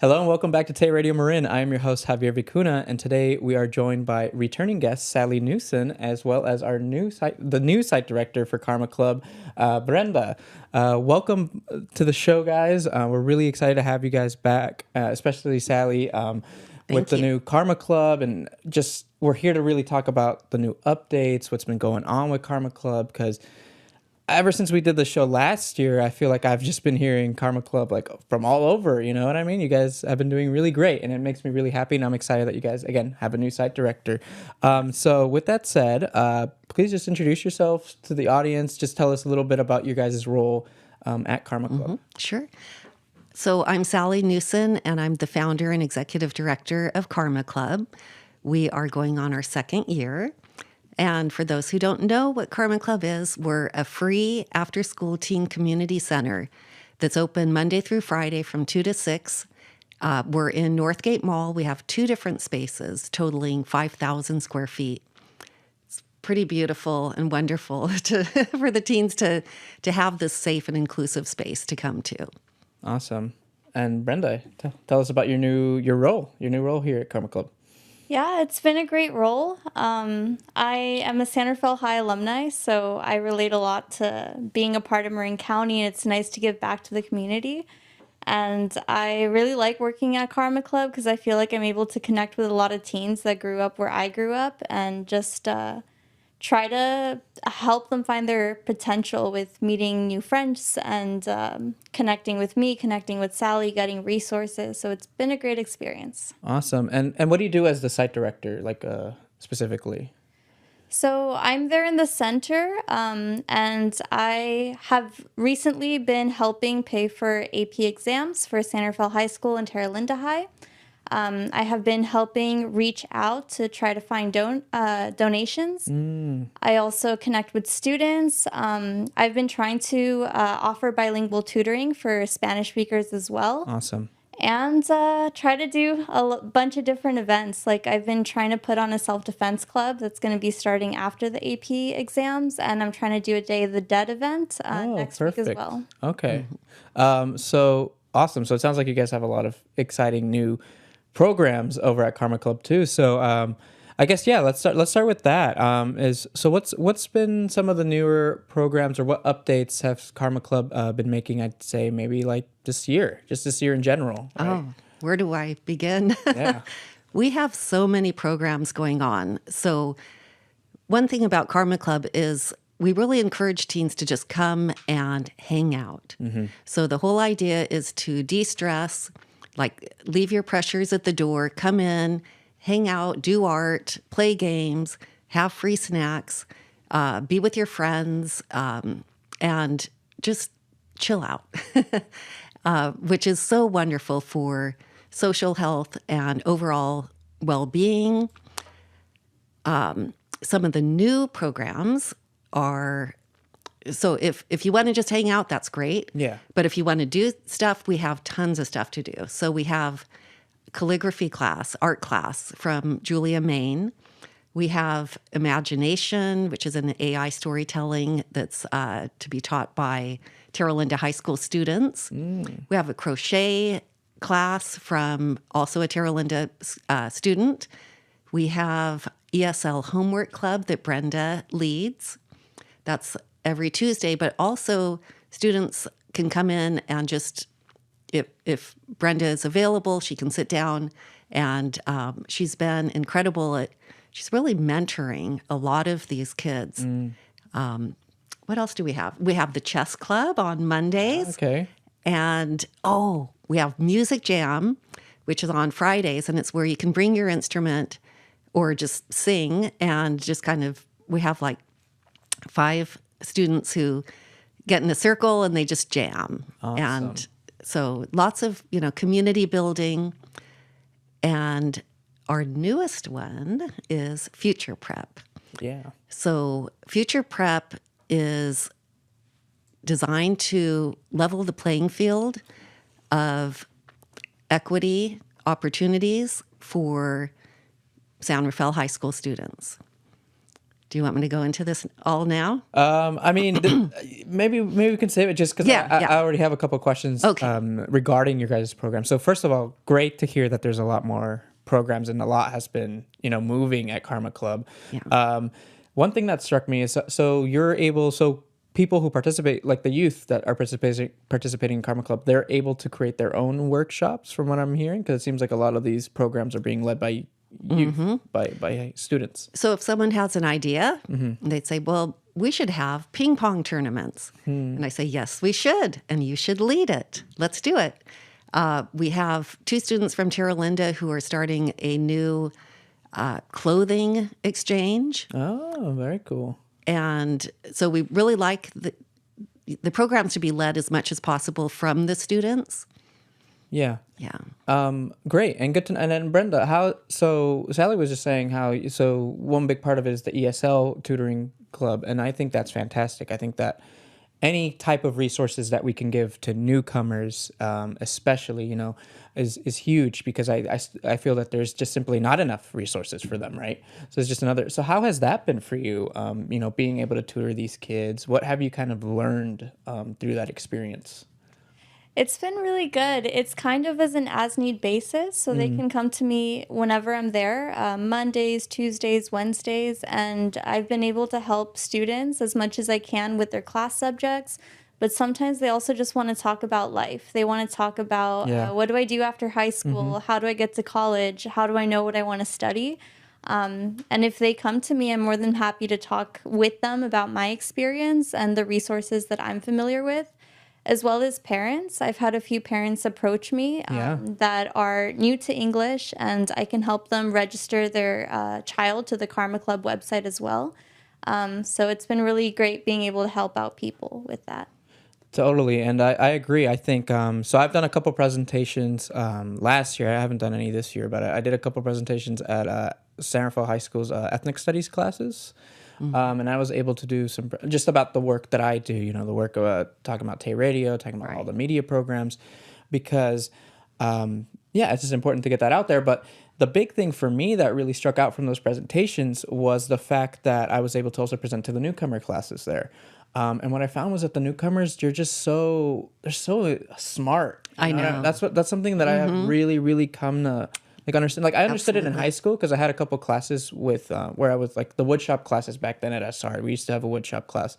Hello and welcome back to Tay Radio Marin. I am your host Javier Vicuna, and today we are joined by returning guest Sally Newson, as well as our the new site director for Karma Club, Brenda. Welcome to the show, guys. We're really excited to have you guys back, especially Sally, with Thank the you. new Karma Club, and just we're here to really talk about the new updates, what's been going on with Karma Club, because ever since we did the show last year, I feel like I've just been hearing Karma Club like from all over. You know what I mean? You guys have been doing really great, and it makes me really happy. And I'm excited that you guys again have a new site director. So with that said, please just introduce yourself to the audience. Just tell us a little bit about your guys' role at Karma Club. Sure. So I'm Sally Newson, and I'm the founder and executive director of Karma Club. We are going on our second year. And for those who don't know what Karma Club is, we're a free after-school teen community center that's open Monday through Friday from 2 to 6. We're in Northgate Mall. We have two different spaces totaling 5,000 square feet. Pretty beautiful and wonderful for the teens to have this safe and inclusive space to come to. Awesome. And Brenda, tell us about your new role here at Karma Club. Yeah, it's been a great role. I am a Santa Fe High alumni, so I relate a lot to being a part of Marin County, and it's nice to give back to the community. And I really like working at Karma Club because I feel like I'm able to connect with a lot of teens that grew up where I grew up and just try to help them find their potential with meeting new friends and connecting with me, connecting with Sally, getting resources. So it's been a great experience. Awesome. And what do you do as the site director, like specifically? So I'm there in the center, and I have recently been helping pay for AP exams for Santa Fe High School and Terra Linda High. I have been helping reach out to try to find donations. I also connect with students. I've been trying to offer bilingual tutoring for Spanish speakers as well. Awesome. And try to do a bunch of different events. Like I've been trying to put on a self-defense club that's going to be starting after the AP exams. And I'm trying to do a Day of the Dead event next week as well. Okay. So awesome. So it sounds like you guys have a lot of exciting new programs over at Karma Club too. So I guess let's start with that. What's been some of the newer programs or what updates have Karma Club been making? I'd say maybe like this year in general. Right? Oh, where do I begin? Yeah. We have so many programs going on. So one thing about Karma Club is we really encourage teens to just come and hang out. So the whole idea is to de-stress, like leave your pressures at the door, come in, hang out, do art, play games, have free snacks, be with your friends, and just chill out, which is so wonderful for social health and overall well-being. Some of the new programs are, so if you want to just hang out, that's great. Yeah. But if you want to do stuff, we have tons of stuff to do. So we have calligraphy class, art class from Julia Main. We have imagination, which is an AI storytelling that's to be taught by Terra Linda High School students. We have a crochet class from also a Terra Linda student. We have ESL homework club that Brenda leads. That's every Tuesday, but also students can come in and just, if Brenda is available, she can sit down, and she's been incredible at, she's really mentoring a lot of these kids. What else do we have? We have the chess club on Mondays. Okay. And, we have music jam, which is on Fridays, and it's where you can bring your instrument or just sing and just kind of, we have like 5 students who get in a circle and they just jam. Awesome. And so lots of, community building. And our newest one is Future Prep. Yeah. So Future Prep is designed to level the playing field of equity opportunities for San Rafael High School students. Do you want me to go into this all now? I mean, maybe we can save it just because I already have a couple of questions regarding your guys' program. So first of all, great to hear that there's a lot more programs and a lot has been moving at Karma Club. Yeah. One thing that struck me is so people who participate, like the youth that are participating in Karma Club, they're able to create their own workshops from what I'm hearing, because it seems like a lot of these programs are being led by youth, by students. So if someone has an idea, they'd say, well, we should have ping pong tournaments. And I say, yes, we should. And you should lead it. Let's do it. We have 2 students from Terra Linda who are starting a new clothing exchange. Oh, very cool. And so we really like the programs to be led as much as possible from the students. Yeah. Yeah. Great. And good to know. And then Brenda, so Sally was just saying so one big part of it is the ESL tutoring club. And I think that's fantastic. I think that any type of resources that we can give to newcomers, especially, is huge, because I feel that there's just simply not enough resources for them, right? So it's just so how has that been for you, being able to tutor these kids? What have you kind of learned through that experience? It's been really good. It's kind of as an as-need basis, so they can come to me whenever I'm there, Mondays, Tuesdays, Wednesdays, and I've been able to help students as much as I can with their class subjects, but sometimes they also just want to talk about life. They want to talk about what do I do after high school? How do I get to college? How do I know what I want to study? And if they come to me, I'm more than happy to talk with them about my experience and the resources that I'm familiar with, as well as parents. I've had a few parents approach me that are new to English, and I can help them register their child to the Karma Club website as well. So it's been really great being able to help out people with that. Totally. And I agree. I think, so I've done a couple presentations last year. I haven't done any this year, but I did a couple presentations at San Rafael High School's ethnic studies classes. And I was able to do some just about the work that I do, the work of talking about Tay Radio, talking about all the media programs, because, it's just important to get that out there. But the big thing for me that really struck out from those presentations was the fact that I was able to also present to the newcomer classes there. And what I found was that the newcomers, they're so smart. I know. That's something that I have really, really come to understand. Like I understood it in high school because I had a couple classes with where I was like the woodshop classes back then at SR. We used to have a woodshop class.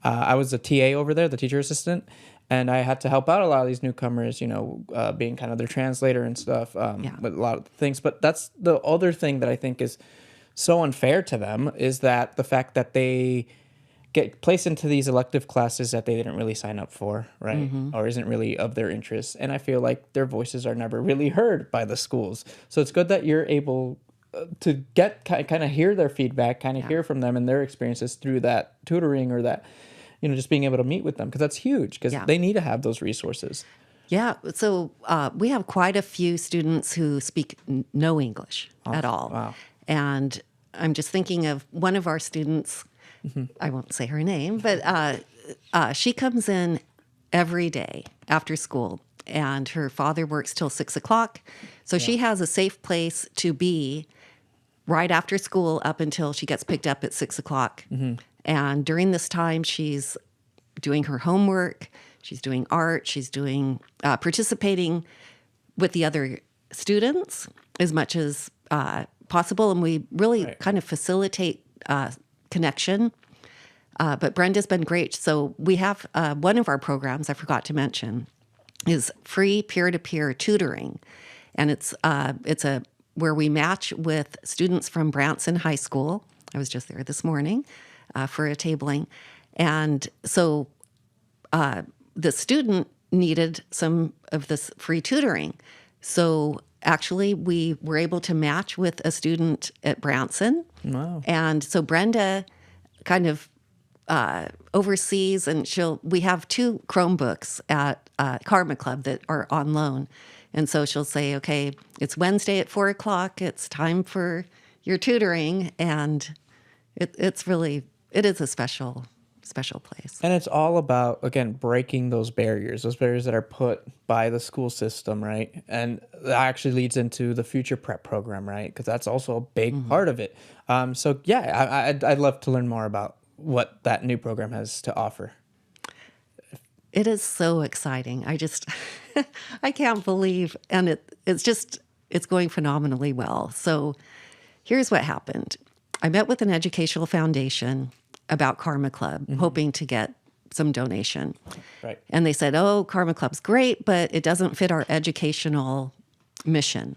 I was a TA over there, the teacher assistant, and I had to help out a lot of these newcomers, being kind of their translator and stuff with a lot of things. But that's the other thing that I think is so unfair to them, is that the fact that they get placed into these elective classes that they didn't really sign up for, right? Or isn't really of their interest. And I feel like their voices are never really heard by the schools. So it's good that you're able to get kind of hear their feedback, hear from them and their experiences through that tutoring, or that, just being able to meet with them, because that's huge, because they need to have those resources. Yeah. So we have quite a few students who speak no English at all. Wow. And I'm just thinking of one of our students. I won't say her name, but she comes in every day after school, and her father works till 6:00. So she has a safe place to be right after school up until she gets picked up at 6:00. And during this time, she's doing her homework, she's doing art, she's doing participating with the other students as much as possible. And we really kind of facilitate connection. But Brenda's been great. So we have one of our programs, I forgot to mention, is free peer-to-peer tutoring. And it's where we match with students from Branson High School. I was just there this morning for a tabling. And so the student needed some of this free tutoring. So actually, we were able to match with a student at Branson. Wow. And so Brenda kind of oversees, and we have 2 Chromebooks at Karma Club that are on loan. And so she'll say, okay, it's Wednesday at 4:00. It's time for your tutoring. And it is a special special place. And it's all about, again, breaking those barriers that are put by the school system, right? And that actually leads into the future prep program, right? Because that's also a big part of it. So yeah, I'd love to learn more about what that new program has to offer. It is so exciting. I just, I can't believe, and it's going phenomenally well. So here's what happened. I met with an educational foundation about Karma Club, hoping to get some donation. Right. And they said, oh, Karma Club's great, but it doesn't fit our educational mission.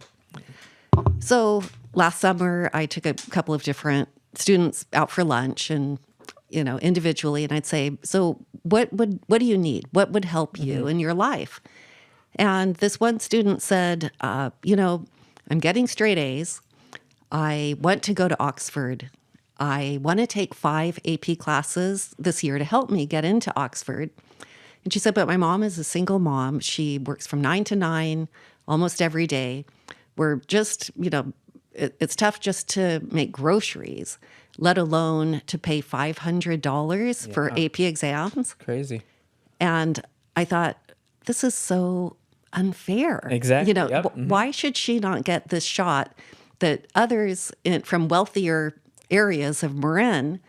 So last summer, I took a couple of different students out for lunch and, individually, and I'd say, so what do you need? What would help you in your life? And this one student said, I'm getting straight A's. I want to go to Oxford. I want to take 5 AP classes this year to help me get into Oxford. And she said, but my mom is a single mom. She works from 9 to 9 almost every day. We're just, it's tough just to make groceries, let alone to pay $500 for AP exams. Crazy. And I thought, this is so unfair. Exactly. Why should she not get this shot that others from wealthier areas of Marin,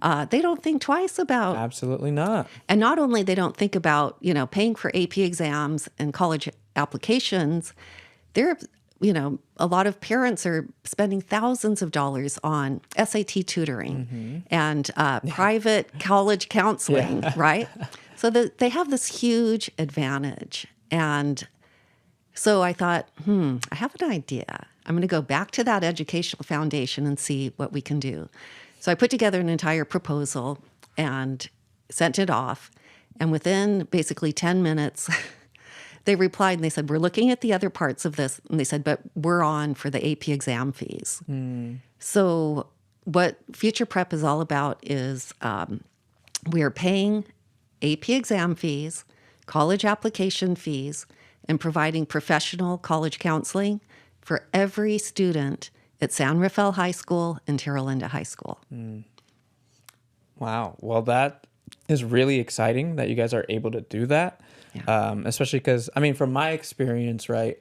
they don't think twice about? Absolutely not. And not only they don't think about, paying for AP exams and college applications, they're, a lot of parents are spending thousands of dollars on SAT tutoring and private college counseling, right? So they have this huge advantage. And so I thought, I have an idea. I'm going to go back to that educational foundation and see what we can do. So I put together an entire proposal and sent it off. And within basically 10 minutes, they replied and they said, we're looking at the other parts of this. And they said, but we're on for the AP exam fees. So what Future Prep is all about is we are paying AP exam fees, college application fees, and providing professional college counseling for every student at San Rafael High School and Terra Linda High School. Wow. Well, that is really exciting that you guys are able to do that. Yeah. Especially because, from my experience, right,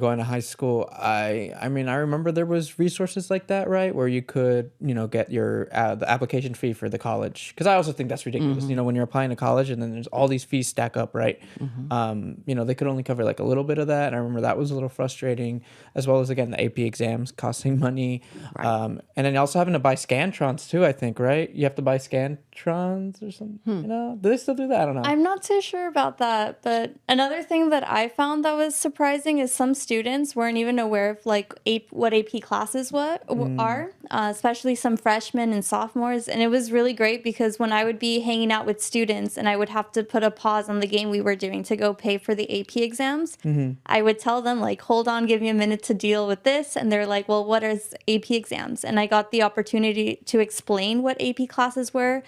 going to high school, I remember there was resources like that, right, where you could, get your the application fee for the college. Because I also think that's ridiculous. When you're applying to college and then there's all these fees stack up, right? They could only cover like a little bit of that. And I remember that was a little frustrating, as well as, again, the AP exams costing money. Right. And then also having to buy Scantrons too, I think, right? You have to buy Scantrons or something, Do they still do that? I don't know. I'm not too sure about that. But another thing that I found that was surprising is some students weren't even aware of what AP classes are, especially some freshmen and sophomores. And it was really great because when I would be hanging out with students and I would have to put a pause on the game we were doing to go pay for the AP exams, I would tell them, hold on, give me a minute to deal with this. And they're like, well, what is AP exams? And I got the opportunity to explain what AP classes were,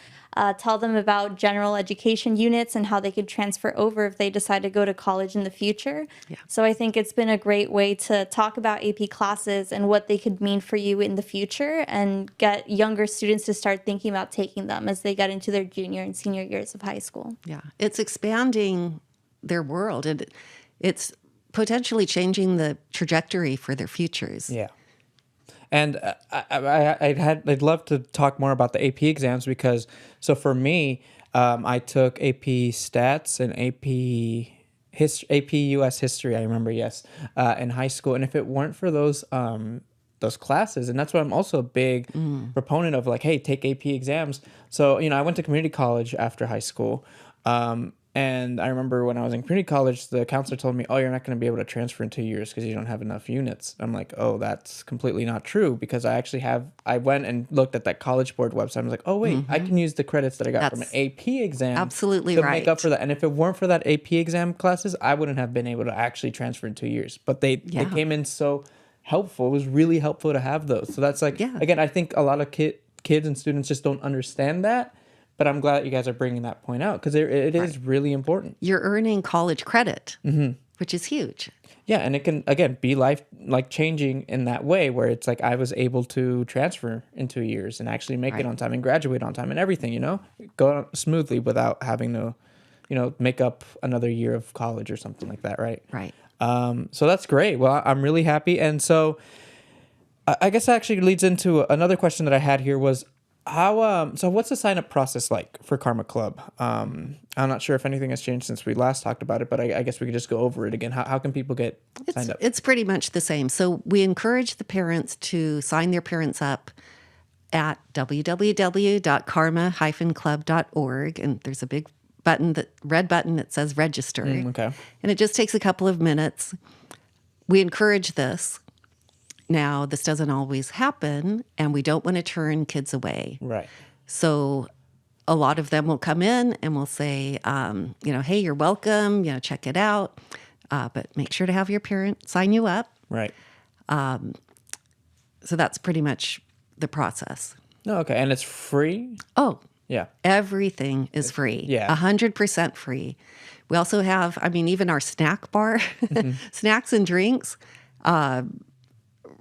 tell them about general education units and how they could transfer over if they decide to go to college in the future. Yeah. So I think it's been a great way to talk about AP classes and what they could mean for you in the future and get younger students to start thinking about taking them as they get into their junior and senior years of high school. Yeah, it's expanding their world. It's potentially changing the trajectory for their futures. Yeah. And I'd love to talk more about the AP exams because, so for me, I took AP Stats and AP US History. I remember, yes, in high school. And if it weren't for those classes, and that's why I'm also a big proponent of hey, take AP exams. So I went to community college after high school. And I remember when I was in community college, the counselor told me, oh, you're not going to be able to transfer in 2 years because you don't have enough units. I'm like, oh, that's completely not true because I went and looked at that College Board website. I was like, oh, wait, I can use the credits that I got from an AP exam absolutely to right. make up for that. And if it weren't for that AP exam classes, I wouldn't have been able to actually transfer in 2 years. But they came in so helpful. It was really helpful to have those. So that's again, I think a lot of kids and students just don't understand that. But I'm glad that you guys are bringing that point out because it is really important. You're earning college credit. which is huge. Yeah, and it can again be life like changing in that way where it's like I was able to transfer in 2 years and actually make it Right. on time and graduate on time and everything, go smoothly without having to, make up another year of college or something like that, right? Right. So that's great. Well, I'm really happy, and so I guess that actually leads into another question that I had here was how so what's the sign up process like for Karma Club? I'm not sure if anything has changed since we last talked about it, but I guess we could just go over it again. How can people get signed up? It's pretty much the same. So we encourage the parents to sign their parents up at www.karma-club.org, and there's a big red button that says register. Okay. And it just takes a couple of minutes. We encourage this. Now, this doesn't always happen, and we don't want to turn kids away. Right. So a lot of them will come in and will say, hey, you're welcome, check it out. But make sure to have your parent sign you up. Right. So that's pretty much the process. No, okay. And it's free? Oh, Yeah. everything is free. Yeah. 100% free. We also have, even our snack bar, snacks and drinks.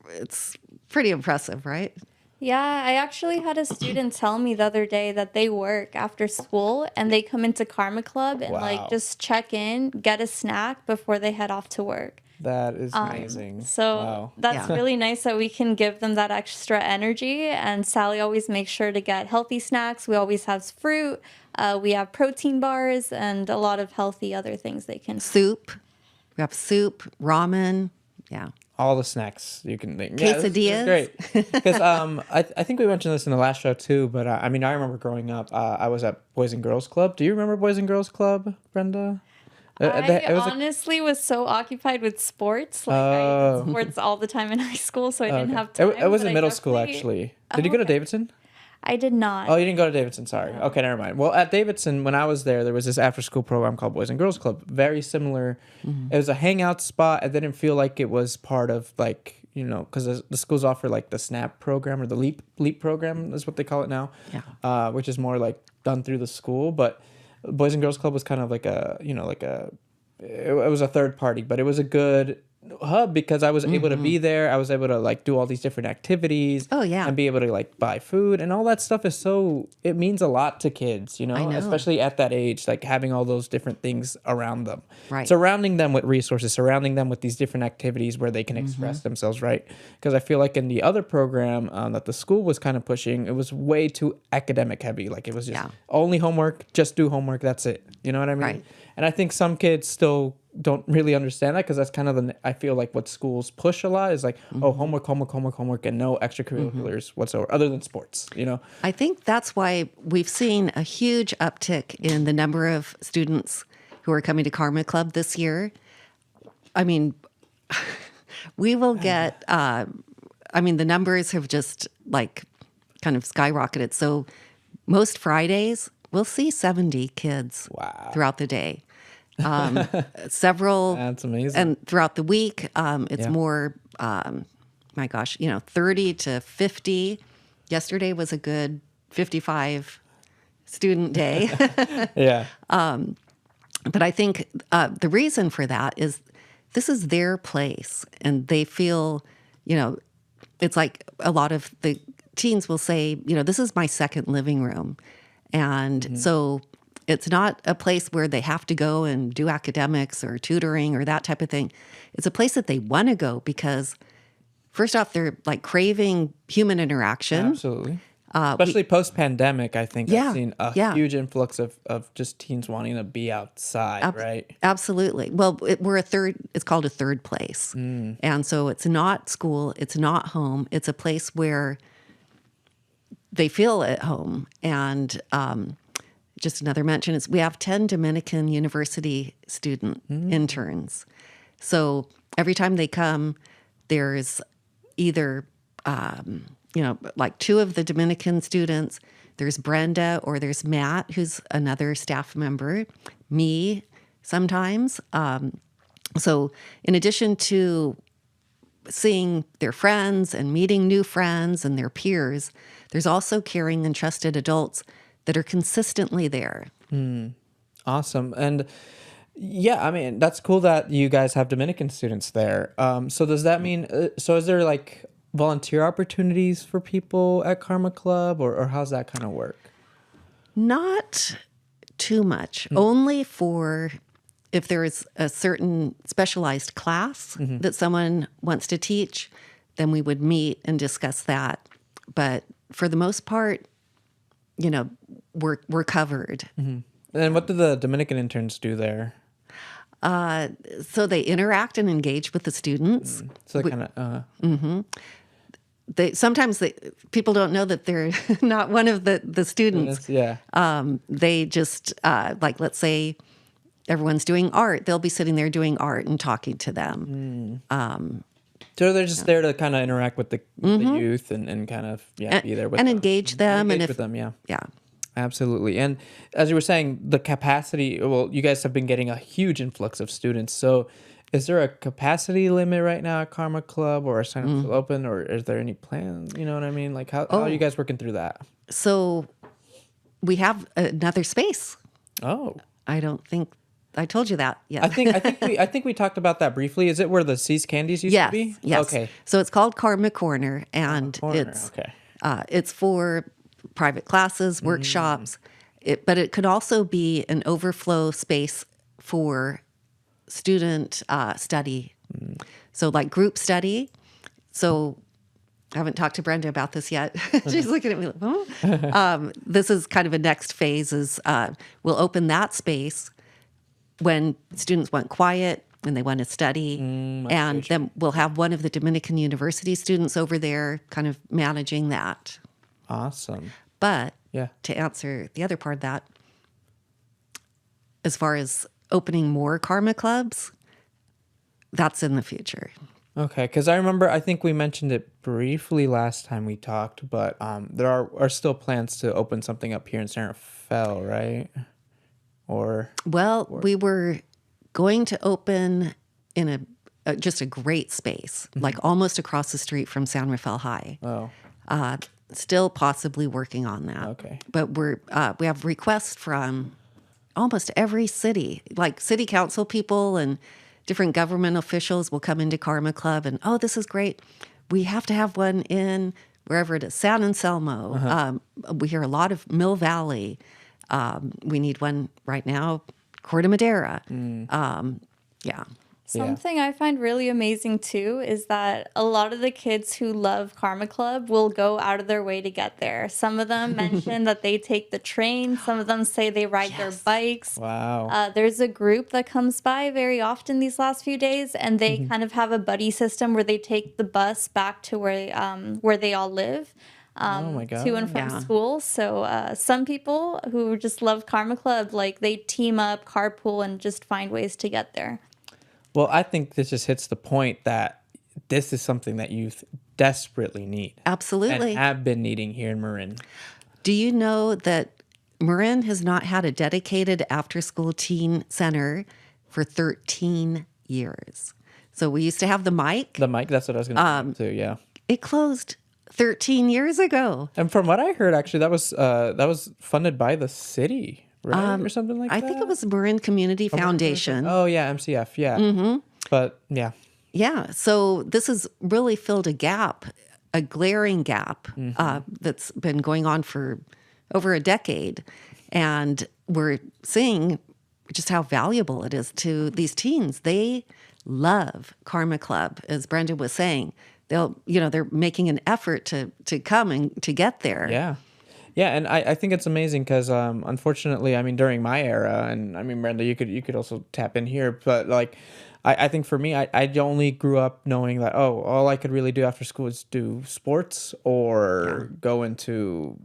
It's pretty impressive, right? Yeah, I actually had a student tell me the other day that they work after school and they come into Karma Club and Wow. just check in, get a snack before they head off to work. That is amazing. So Wow. that's Yeah. really nice that we can give them that extra energy. And Sally always makes sure to get healthy snacks. We always have fruit. We have protein bars and a lot of healthy other things they can. Soup. We have soup, ramen. Yeah. All the snacks you can think. Quesadillas. Great. Because I think we mentioned this in the last show too, but I remember growing up, I was at Boys and Girls Club. Do you remember Boys and Girls Club, Brenda? I honestly was so occupied with sports. Like I did sports all the time in high school, so I didn't have time. It was but in I middle school, definitely- actually. Did you go to okay. Davidson? I did not. Oh, you didn't go to Davidson. Sorry. Okay, never mind. Well, at Davidson, when I was there was this after-school program called Boys and Girls Club. Very similar. It was a hangout spot. I didn't feel like it was part of because the schools offer like the SNAP program or the Leap program is what they call it now. Yeah. Which is more like done through the school. But Boys and Girls Club was kind of like it was a third party, but it was a good hub because I was able to be there. I was able to like do all these different activities. Oh, yeah. And be able to like buy food and all that stuff it means a lot to kids, I know. especially at that age, like having all those different things around them. Right. Surrounding them with resources, surrounding them with these different activities where they can express themselves, right? Because I feel like in the other program that the school was kind of pushing, it was way too academic heavy. Like it was just only homework, just do homework, that's it. You know what I mean? Right. And I think some kids still don't really understand that because that's kind of I feel like what schools push a lot is like, oh, homework, and no extracurriculars whatsoever other than sports, I think that's why we've seen a huge uptick in the number of students who are coming to Karma Club this year. We will get, the numbers have just like kind of skyrocketed. So most Fridays, we'll see 70 kids throughout the day. Several. That's amazing. And throughout the week, it's more, 30 to 50. Yesterday was a good 55 student day. Yeah. But I think the reason for that is this is their place. And they feel, it's like a lot of the teens will say, this is my second living room. And so it's not a place where they have to go and do academics or tutoring or that type of thing. It's a place that they want to go because, first off, they're like craving human interaction. Absolutely. Especially post-pandemic, I think Yeah, I've seen a yeah. huge influx of just teens wanting to be outside, right? Absolutely. Well, it's called a third place. And so it's not school, it's not home. It's a place where they feel at home. And just another mention is we have 10 Dominican University student interns. So every time they come, there's either, like two of the Dominican students, there's Brenda or there's Matt, who's another staff member, me sometimes. So in addition to seeing their friends and meeting new friends and their peers, there's also caring and trusted adults that are consistently there. Awesome. And Yeah, I mean, that's cool that you guys have Dominican students there. So does that mean, so is there like volunteer opportunities for people at Karma Club, or how's that kind of work? Not too much, only for if there is a certain specialized class that someone wants to teach, then we would meet and discuss that. But for the most part, we're covered. And what do the Dominican interns do there? So they interact and engage with the students. So kind of, People don't know that they're not one of the students. yeah. They just like, let's say everyone's doing art, they'll be sitting there doing art and talking to them. So they're just there to kind of interact with the youth and kind of be there with and them. engage them. Engage with them, yeah. Yeah. Absolutely. And as you were saying, the capacity, well, you guys have been getting a huge influx of students. So is there a capacity limit right now at Karma Club, or is sign up still open, or is there any plans? You know what I mean? Like how are you guys working through that? So we have another space. Oh. I don't think I told you that yet. I think we talked about that briefly. Is it where the Seas Candies used to be? Yes. Okay. So it's called Karma Corner, and Okay. it's for private classes, workshops, but it could also be an overflow space for student study. So like group study. So I haven't talked to Brenda about this yet. She's looking at me like, oh. This is kind of a next phase is we'll open that space when students want quiet, when they want to study. And then we'll have one of the Dominican University students over there kind of managing that. Awesome. But Yeah. to answer the other part of that, as far as opening more Karma clubs, that's in the future. Okay, because I think we mentioned it briefly last time we talked, but there are still plans to open something up here in Santa Fe, right? We were going to open in just a great space, like almost across the street from San Rafael High. Oh, Still possibly working on that. Okay. But we have requests from almost every city, like city council people and different government officials will come into Karma Club and, oh, this is great. We have to have one in wherever it is, San Anselmo. We hear a lot of Mill Valley. We need one right now, Corte Madera. Yeah. Something I find really amazing too is that a lot of the kids who love Karma Club will go out of their way to get there. Some of them mention that they take the train. Some of them say they ride their bikes. wow. There's a group that comes by very often these last few days, and they kind of have a buddy system where they take the bus back to where they all live. Oh my God. To and from Yeah. school. So some people who just love Karma Club, like they team up, carpool, and just find ways to get there. Well, I think this just hits the point that this is something that youth desperately need. Absolutely. And have been needing here in Marin. Do you know that Marin has not had a dedicated after-school teen center for 13 years? So we used to have the mic. The mic, that's what I was going to say too, yeah. It closed 13 years ago. And from what I heard, actually, that was funded by the city, right? Or something like that? I think it was Marin Community Foundation. Oh, yeah, MCF, yeah. But, yeah. Yeah. So this has really filled a gap, a glaring gap that's been going on for over a decade. And we're seeing just how valuable it is to these teens. They love Karma Club, as Brenda was saying. They're making an effort to come and to get there. Yeah. Yeah, and I think it's amazing because unfortunately, I mean, during my era, and I mean, Brenda, you could also tap in here, but like, I think for me, I only grew up knowing that, oh, all I could really do after school is do sports or go into,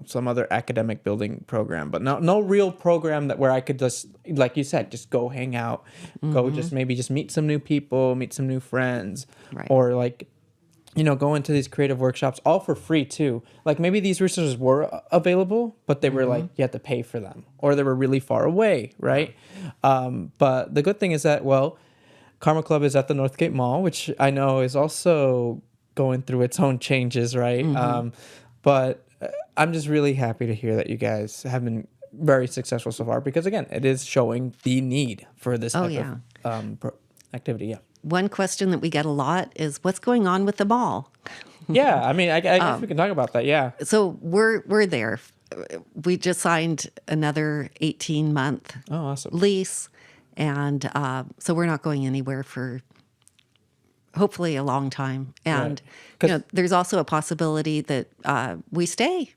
some other academic building program, but no real program where I could just, like you said, just go hang out, go just meet some new people, meet some new friends, Right. or like, go into these creative workshops all for free too. Like maybe these resources were available, but they were like, you had to pay for them or they were really far away. Right. But the good thing is that, well, Karma Club is at the Northgate Mall, which I know is also going through its own changes. Right. But I'm just really happy to hear that you guys have been very successful so far because again, it is showing the need for this Oh, type yeah. of activity. Yeah. One question that we get a lot is what's going on with the mall? Yeah. I mean, I guess we can talk about that. Yeah. So we're there. We just signed another 18-month Oh, awesome. lease, and so we're not going anywhere for hopefully a long time. And Right. there's also a possibility that we stay.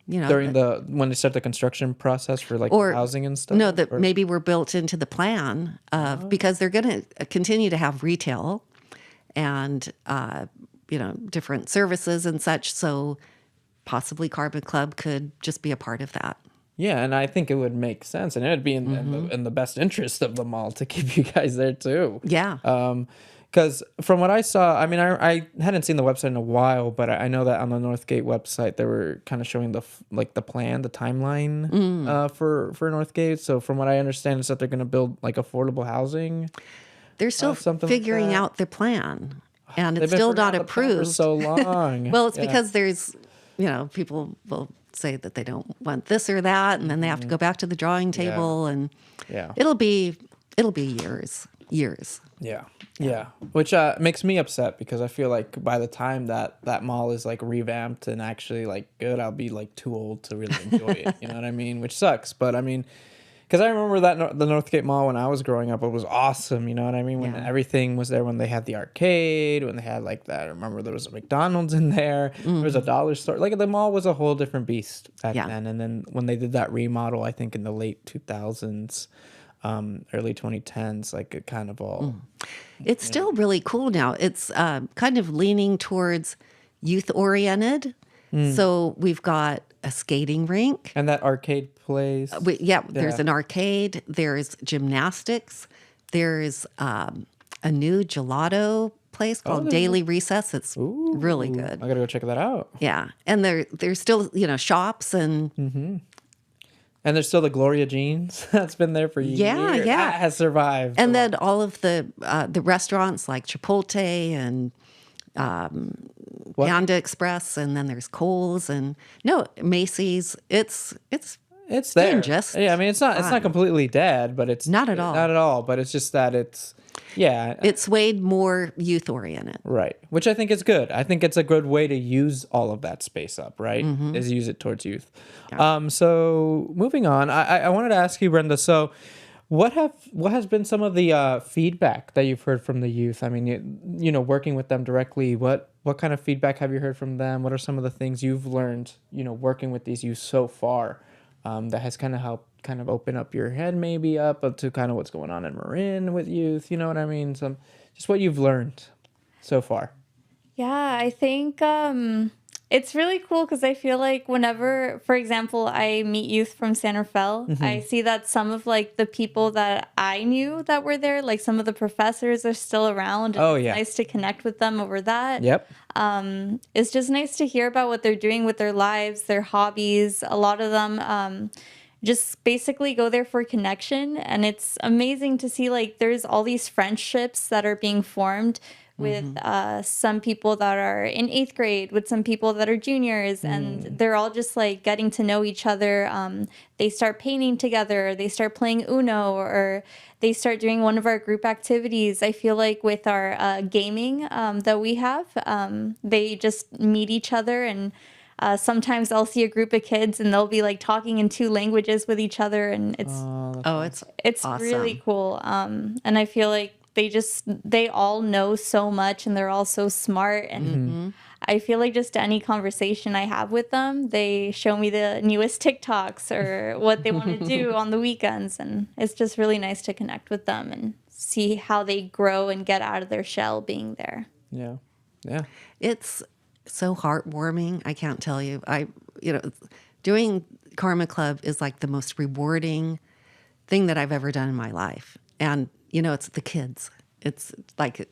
During when they start the construction process for like or housing and stuff. No, that or- maybe we're built into the plan of because they're going to continue to have retail and different services and such. So possibly Carbon Club could just be a part of that. Yeah, and I think it would make sense, and it would be in the best interest of the mall to keep you guys there too. Yeah. Because from what I saw, I mean, I hadn't seen the website in a while, but I know that on the Northgate website they were kind of showing the plan, the timeline for Northgate. So from what I understand, is that they're going to build like affordable housing. They're still something like figuring that. out their plan, and They've it's been still figuring not out the plan for approved. so long. Well, it's Yeah. because there's, people will say that they don't want this or that, and then they have to go back to the drawing table, and Yeah. it'll be years. Yeah. Which makes me upset because I feel like by the time that mall is like revamped and actually like good, I'll be like too old to really enjoy it. You know what I mean? Which sucks. But I mean, because I remember that the Northgate Mall when I was growing up, it was awesome. You know what I mean? When Yeah. everything was there, when they had the arcade, when they had like that. I remember there was a McDonald's in there. There was a dollar store. Like the mall was a whole different beast back Yeah. then. And then when they did that remodel, I think in the late 2000s. Early 2010s, like it kind of all. It's still really cool now. It's kind of leaning towards youth oriented. So we've got a skating rink. And that arcade place. There's an arcade. There's gymnastics. There's a new gelato place called Daily Recess. It's really good. I gotta go check that out. Yeah, and there's still shops and And there's still the Gloria Jeans that's been there for years. Yeah. That has survived. and then all of the restaurants like Chipotle and Panda Express, and then there's Kohl's and Macy's. It's there. been just Yeah, I mean it's not completely dead, but it's Not at all. Not at all, but it's just that it's way more youth oriented. right. Which I think is good. I think it's a good way to use all of that space up, right? Is use it towards youth. So moving on, I wanted to ask you, Brenda, so what has been some of the feedback that you've heard from the youth? I mean, working with them directly, what kind of feedback have you heard from them? What are some of the things you've learned, working with these youth so far, that has kind of helped kind of open up your head maybe up to kind of what's going on in Marin with youth, you know what I mean? Just what you've learned so far. Yeah, I think it's really cool because I feel like whenever, for example, I meet youth from San Rafael, I see that some of like the people that I knew that were there, like some of the professors are still around. And Oh, it's yeah. nice to connect with them over that. Yep. It's just nice to hear about what they're doing with their lives, their hobbies. A lot of them just basically go there for connection. And it's amazing to see like there's all these friendships that are being formed with some people that are in 8th grade, with some people that are juniors, and they're all just like getting to know each other. They start painting together, they start playing Uno, or they start doing one of our group activities. I feel like with our gaming that we have, they just meet each other, and sometimes I'll see a group of kids and they'll be like talking in 2 languages with each other, and it's awesome. really cool. And I feel like they all know so much, and they're all so smart, and I feel like just any conversation I have with them, they show me the newest TikToks or what they want to do on the weekends, and it's just really nice to connect with them and see how they grow and get out of their shell being there. Yeah. Yeah. It's so heartwarming. I can't tell you. Doing Karma Club is like the most rewarding thing that I've ever done in my life. And, it's the kids. It's like,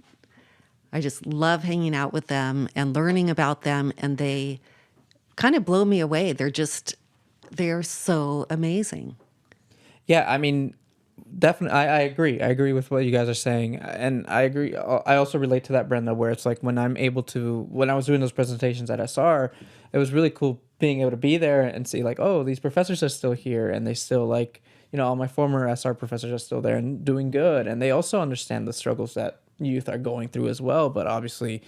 I just love hanging out with them and learning about them. And they kind of blow me away. They're so amazing. Yeah. I mean, definitely. I agree. I agree with what you guys are saying. And I agree. I also relate to that, Brenda, where it's like when I was doing those presentations at SR, it was really cool being able to be there and see like, oh, these professors are still here and they still like, all my former SR professors are still there and doing good. And they also understand the struggles that youth are going through as well. But obviously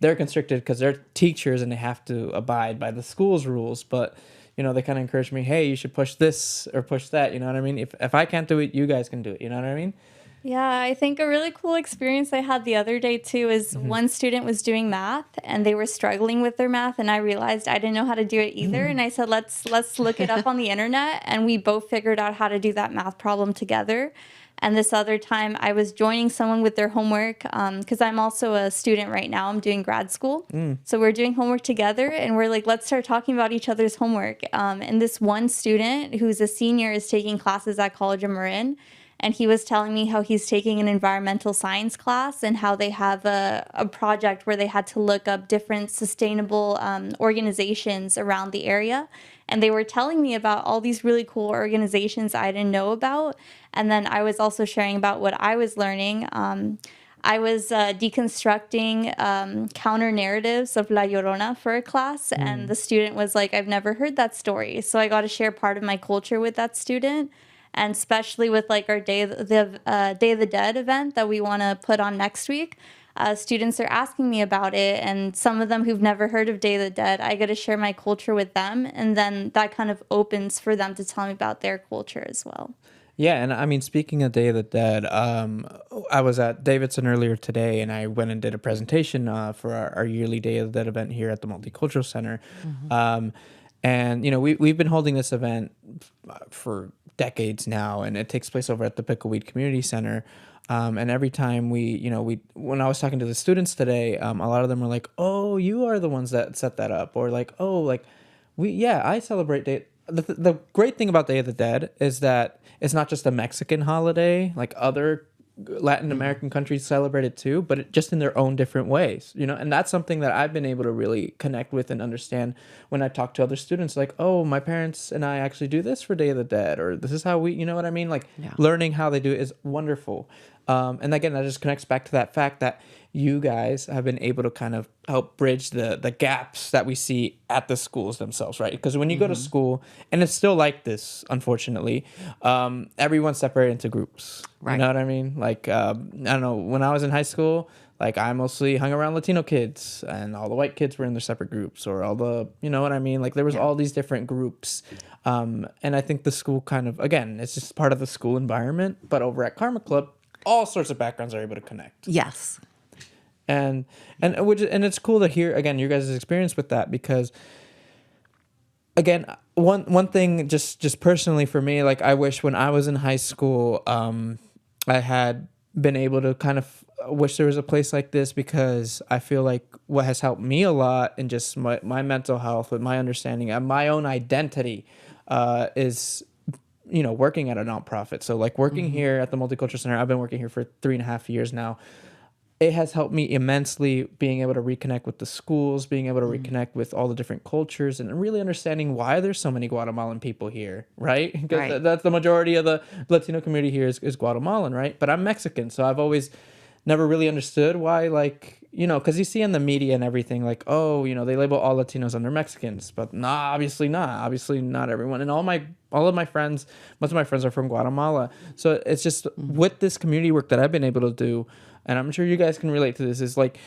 they're constricted because they're teachers and they have to abide by the school's rules. But, they kind of encourage me, hey, you should push this or push that. You know what I mean? If I can't do it, you guys can do it. You know what I mean? Yeah, I think a really cool experience I had the other day too is one student was doing math and they were struggling with their math, and I realized I didn't know how to do it either, and I said let's look it up on the internet, and we both figured out how to do that math problem together. And this other time I was joining someone with their homework because I'm also a student right now. I'm doing grad school. So we're doing homework together and we're like, let's start talking about each other's homework. And this one student who's a senior is taking classes at College of Marin. And he was telling me how he's taking an environmental science class and how they have a project where they had to look up different sustainable organizations around the area. And they were telling me about all these really cool organizations I didn't know about. And then I was also sharing about what I was learning. I was deconstructing counter narratives of La Llorona for a class. And the student was like, I've never heard that story. So I got to share part of my culture with that student. And especially with like our Day of the Dead event that we want to put on next week, students are asking me about it. And some of them who've never heard of Day of the Dead, I get to share my culture with them. And then that kind of opens for them to tell me about their culture as well. Yeah, and I mean, speaking of Day of the Dead, I was at Davidson earlier today, and I went and did a presentation for our yearly Day of the Dead event here at the Multicultural Center. And we've been holding this event for decades now, and it takes place over at the Pickleweed Community Center. And every time when I was talking to the students today, a lot of them were like, "Oh, you are the ones that set that up," or like, "Oh, like I celebrate Day." The great thing about Day of the Dead is that it's not just a Mexican holiday, like other Latin American countries celebrate it too, but just in their own different ways, and that's something that I've been able to really connect with and understand when I talk to other students, like, oh, my parents and I actually do this for Day of the Dead, or this is how we, you know what I mean? Like learning how they do it is wonderful. And again, that just connects back to that fact that you guys have been able to kind of help bridge the gaps that we see at the schools themselves, right? Because when you go to school, and it's still like this, unfortunately, everyone's separated into groups. Right. You know what I mean? Like, I don't know, when I was in high school, like I mostly hung around Latino kids and all the white kids were in their separate groups, or all the, you know what I mean? Like there was all these different groups. And I think the school kind of, again, it's just part of the school environment, but over at Karma Club, all sorts of backgrounds are able to connect. Yes. And it's cool to hear again your guys' experience with that, because again, one thing just personally for me, like I wish when I was in high school, I had been able to kind of wish there was a place like this, because I feel like what has helped me a lot in just my mental health, with my understanding and my own identity, is working at a nonprofit. So like working here at the Multicultural Center, I've been working here for 3.5 years now. It has helped me immensely, being able to reconnect with the schools, being able to reconnect with all the different cultures, and really understanding why there's so many Guatemalan people here, right? Because that's the majority of the Latino community here is Guatemalan, right? But I'm Mexican, so I've always never really understood why, like, because you see in the media and everything, like, oh, they label all Latinos under Mexicans, but nah, obviously not. Obviously not everyone. And all of my friends, most of my friends are from Guatemala. So it's just with this community work that I've been able to do, and I'm sure you guys can relate to this, is like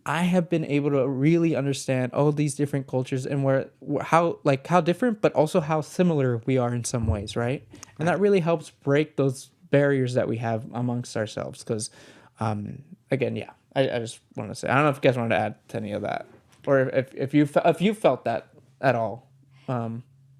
I have been able to really understand all these different cultures and how different, but also how similar we are in some ways, right? And that really helps break those barriers that we have amongst ourselves. Because, again, I just want to say, I don't know if you guys wanted to add to any of that, or if you felt that at all.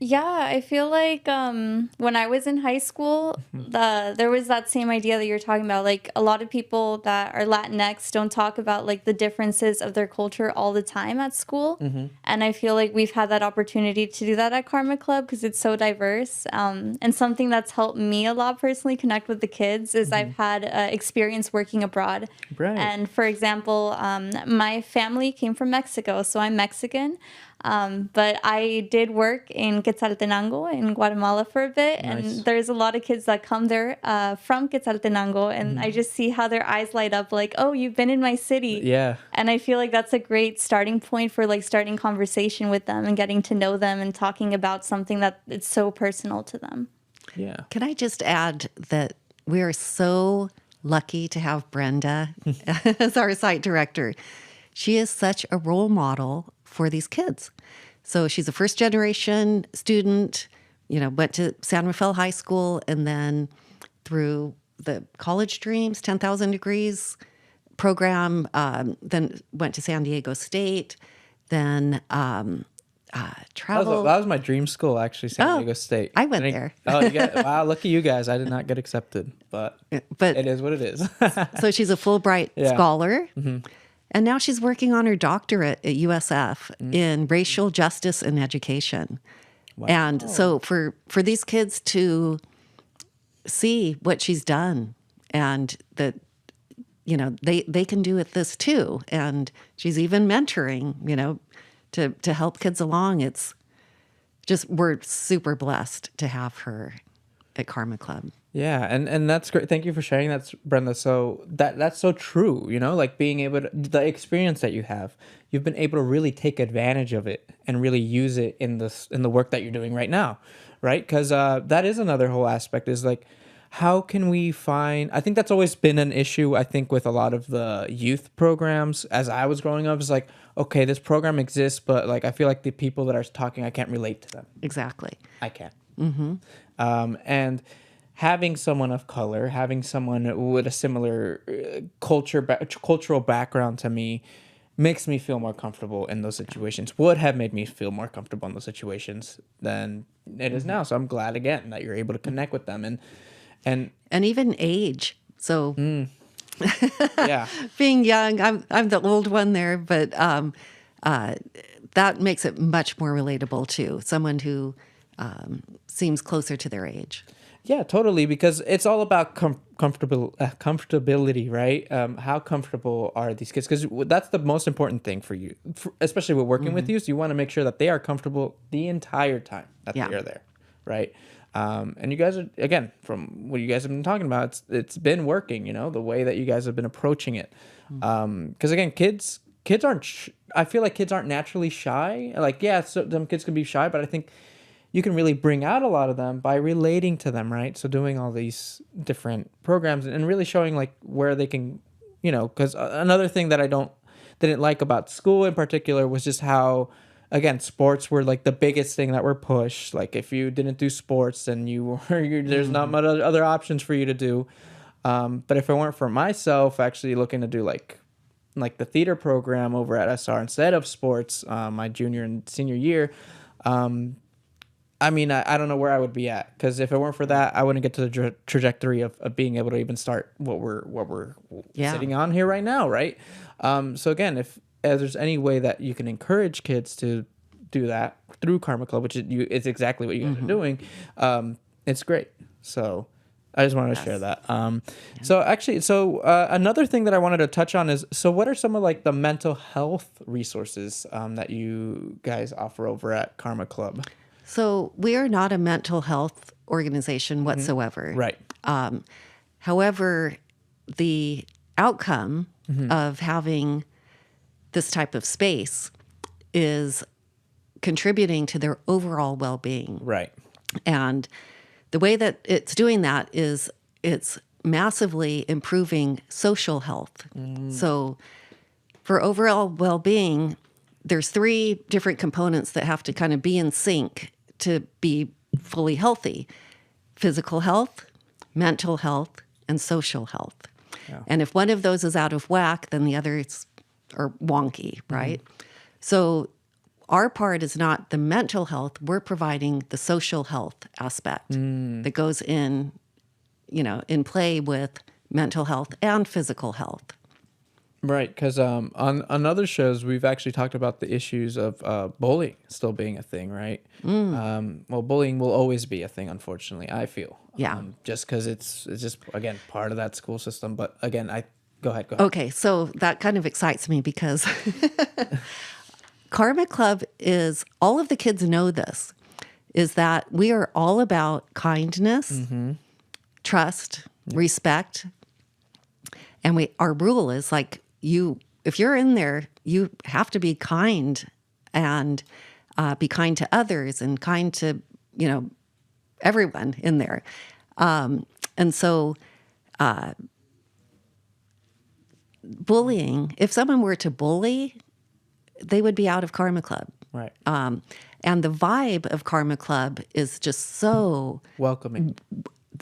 Yeah, I feel like when I was in high school, there was that same idea that you're talking about. Like a lot of people that are Latinx don't talk about like the differences of their culture all the time at school. And I feel like we've had that opportunity to do that at Karma Club because it's so diverse. And something that's helped me a lot personally connect with the kids is I've had experience working abroad. Right. And for example, my family came from Mexico, so I'm Mexican. But I did work in Quetzaltenango in Guatemala for a bit, Nice. and there's a lot of kids that come there from Quetzaltenango, and Mm-hmm. I just see how their eyes light up, like, oh, you've been in my city. Yeah. And I feel like that's a great starting point for like starting conversation with them and getting to know them and talking about something that it's so personal to them. Yeah. Can I just add that we are so lucky to have Brenda as our site director. She is such a role model for these kids. So she's a first generation student, went to San Rafael High School and then through the College Dreams, 10,000 Degrees program, then went to San Diego State, then traveled. That was my dream school, actually, San Diego State. I went there. Oh, wow, lucky you guys. I did not get accepted, but it is what it is. So she's a Fulbright scholar. And now she's working on her doctorate at USF in racial justice and education. Wow. And so for these kids to see what she's done and that, they can do it this too. And she's even mentoring, to help kids along. It's just, we're super blessed to have her at Karma Club. Yeah, and that's great. Thank you for sharing that, Brenda. So that's so true, like being able to, the experience that you've been able to really take advantage of it and really use it in the work that you're doing right now, right? Because that is another whole aspect is like, how can we find, I think that's always been an issue, I think, with a lot of the youth programs as I was growing up, is like, okay, this program exists, but like, I feel like the people that are talking, I can't relate to them. Exactly. I can. And having someone of color, having someone with a similar cultural background to me makes me feel more comfortable in those situations, would have made me feel more comfortable in those situations than it is now. So I'm glad, again, that you're able to connect with them. And even age. So yeah, being young, I'm the old one there, but that makes it much more relatable too. Someone who seems closer to their age. Yeah, totally. Because it's all about comfortability, right? How comfortable are these kids? Because that's the most important thing for you, especially with working with you. So you want to make sure that they are comfortable the entire time that they are there, right? And you guys are, again, from what you guys have been talking about, it's been working, the way that you guys have been approaching it. Because again, kids aren't, I feel like kids aren't naturally shy. Like, yeah, some kids can be shy, but I think you can really bring out a lot of them by relating to them, right? So doing all these different programs and really showing like where they can, because another thing that I didn't like about school in particular was just how, again, sports were like the biggest thing that were pushed. Like if you didn't do sports, then there's not much other options for you to do. But if it weren't for myself actually looking to do like the theater program over at SR instead of sports, my junior and senior year, I mean, I don't know where I would be at, because if it weren't for that, I wouldn't get to the trajectory of being able to even start what we're sitting on here right now, right? So again, if there's any way that you can encourage kids to do that through Karma Club, which it's exactly what you guys are doing, it's great. So I just wanted to share that. So actually, another thing that I wanted to touch on is, so what are some of like the mental health resources that you guys offer over at Karma Club? So we are not a mental health organization whatsoever. Right. However, the outcome of having this type of space is contributing to their overall well-being. Right. And the way that it's doing that is it's massively improving social health. So for overall well-being, there's 3 different components that have to kind of be in sync to be fully healthy: physical health, mental health, and social health. Yeah. And if one of those is out of whack, then the others are wonky, right? So our part is not the mental health. We're providing the social health aspect that goes in, in play with mental health and physical health. Right, because on other shows, we've actually talked about the issues of bullying still being a thing, right? Well, bullying will always be a thing, unfortunately, I feel. Yeah. Just because it's just, again, part of that school system. But again, go ahead. Okay, so that kind of excites me because Karma Club is, all of the kids know this, is that we are all about kindness, trust, respect. And our rule is like, if you're in there, you have to be kind and be kind to others and kind to, everyone in there. And so bullying, if someone were to bully, they would be out of Karma Club. Right. And the vibe of Karma Club is just so Welcoming.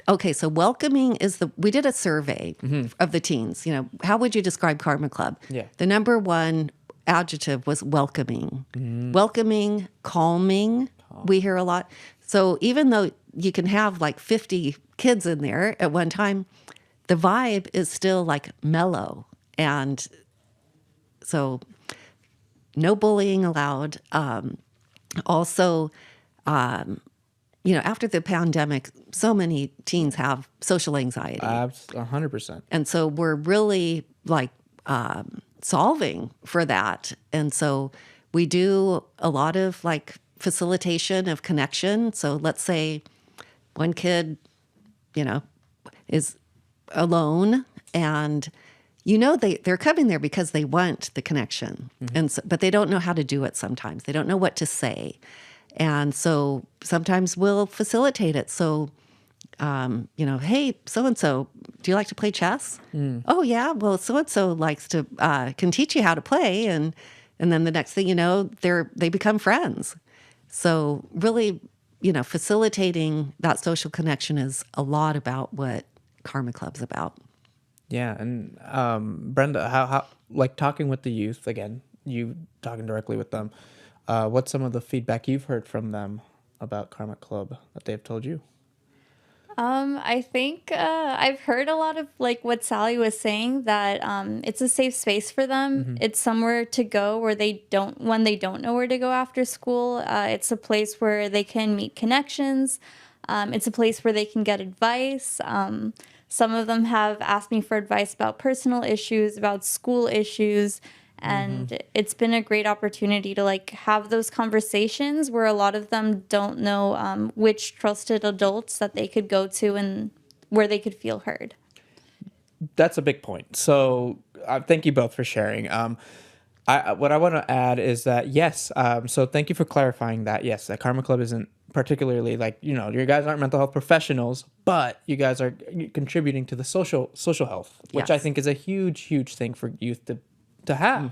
okay. So welcoming is we did a survey of the teens. How would you describe Karma Club? Yeah. The number one adjective was welcoming. Welcoming, calming. We hear a lot. So even though you can have like 50 kids in there at one time, the vibe is still like mellow. And so no bullying allowed. Also, after the pandemic, so many teens have social anxiety. 100%. And so we're really like solving for that. And so we do a lot of like facilitation of connection. So let's say one kid, is alone and they're coming there because they want the connection. And so, but they don't know how to do it sometimes. They don't know what to say. And so sometimes we'll facilitate it. So, hey, so-and-so, do you like to play chess? Oh, yeah. Well, so-and-so can teach you how to play. And then the next thing you know, they become friends. So really, facilitating that social connection is a lot about what Karma Club's about. Yeah. And Brenda, how like talking with the youth, again, you talking directly with them, what's some of the feedback you've heard from them about Karma Club that they've told you? I think I've heard a lot of like what Sally was saying, that it's a safe space for them. It's somewhere to go when they don't know where to go after school. It's a place where they can meet connections. It's a place where they can get advice. Some of them have asked me for advice about personal issues, about school issues. And it's been a great opportunity to like have those conversations where a lot of them don't know which trusted adults that they could go to and where they could feel heard. That's a big point. So thank you both for sharing. What I want to add is that, yes, so thank you for clarifying that. Yes, that Karma Club isn't particularly like, your guys aren't mental health professionals, but you guys are contributing to the social health, which I think is a huge, huge thing for youth to have,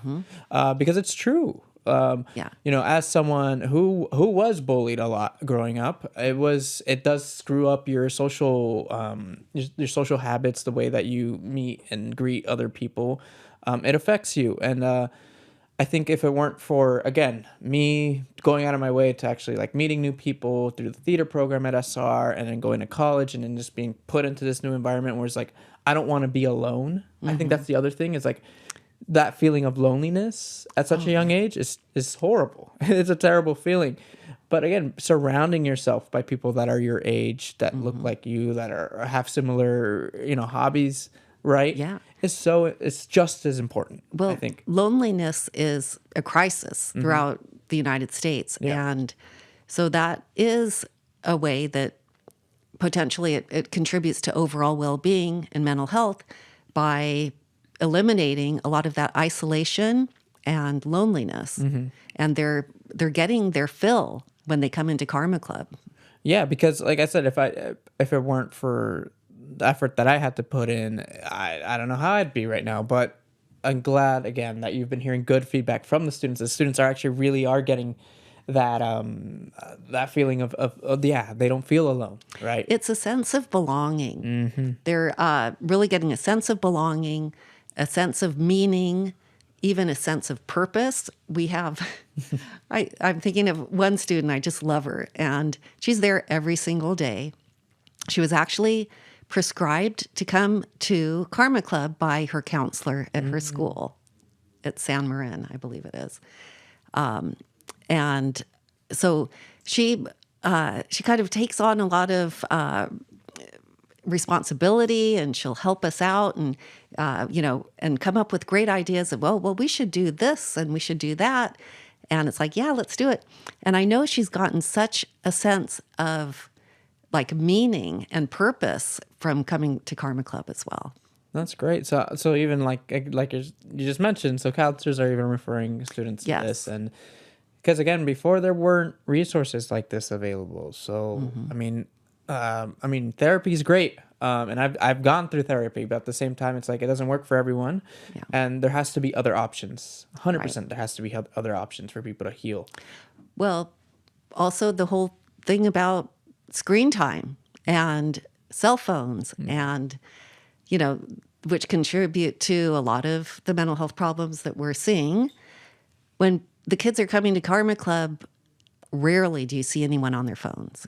because it's true. As someone who was bullied a lot growing up, it does screw up your social habits, the way that you meet and greet other people. It affects you. And I think if it weren't for, again, me going out of my way to actually like meeting new people through the theater program at SR and then going to college and then just being put into this new environment where it's like, I don't want to be alone. I think that's the other thing, is like that feeling of loneliness at such a young age is horrible. It's a terrible feeling. But again, surrounding yourself by people that are your age, that look like you, that have similar, hobbies, right? Yeah. It's just as important, Well, I think. loneliness is a crisis throughout the United States. Yeah. And so that is a way that potentially it contributes to overall well-being and mental health by eliminating a lot of that isolation and loneliness. And they're getting their fill when they come into Karma Club. Yeah, because like I said, if it weren't for the effort that I had to put in, I don't know how I'd be right now. But I'm glad, again, that you've been hearing good feedback from the students. The students really are getting that that feeling of they don't feel alone, right? It's a sense of belonging. They're really getting a sense of belonging, a sense of meaning, even a sense of purpose. We have, I'm thinking of one student, I just love her, and she's there every single day. She was actually prescribed to come to Karma Club by her counselor at her school at San Marin, I believe it is. And so she kind of takes on a lot of responsibility, and she'll help us out and, and come up with great ideas of, well, we should do this and we should do that. And it's like, yeah, let's do it. And I know she's gotten such a sense of like meaning and purpose from coming to Karma Club as well. That's great. So even like you just mentioned, so counselors are even referring students to Yes. this, and because again, before there weren't resources like this available. So I mean, therapy is great, and I've gone through therapy, but at the same time, it's like it doesn't work for everyone, Yeah. and there has to be other options. 100%, there has to be other options for people to heal. Well, also the whole thing about screen time and cell phones and, you know, which contribute to a lot of the mental health problems that we're seeing. When the kids are coming to Karma Club, rarely do you see anyone on their phones.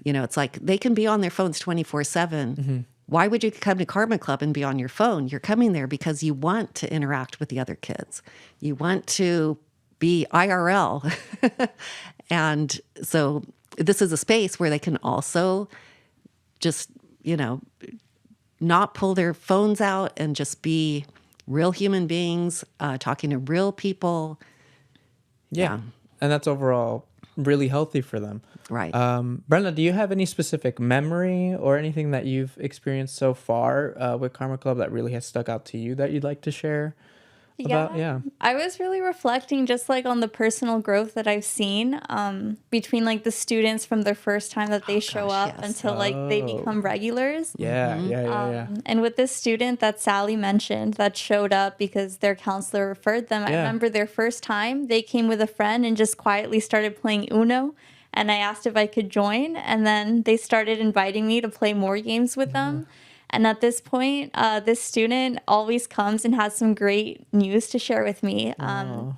You know, it's like they can be on their phones 24/7. Why would you come to Karma Club and be on your phone? You're coming there because you want to interact with the other kids. You want to be IRL. And so this is a space where they can also just, you know, not pull their phones out and just be real human beings, talking to real people. Yeah. And that's overall really healthy for them. Right. Brenda, do you have any specific memory or anything that you've experienced so far with Karma Club that really has stuck out to you that you'd like to share about? Yeah. I was really reflecting just like on the personal growth that I've seen between like the students from their first time that they show up yes. until like they become regulars. Yeah. And with this student that Sally mentioned that showed up because their counselor referred them, I Yeah. remember their first time they came with a friend and just quietly started playing Uno. And I asked if I could join, and then they started inviting me to play more games with them. And at this point, this student always comes and has some great news to share with me.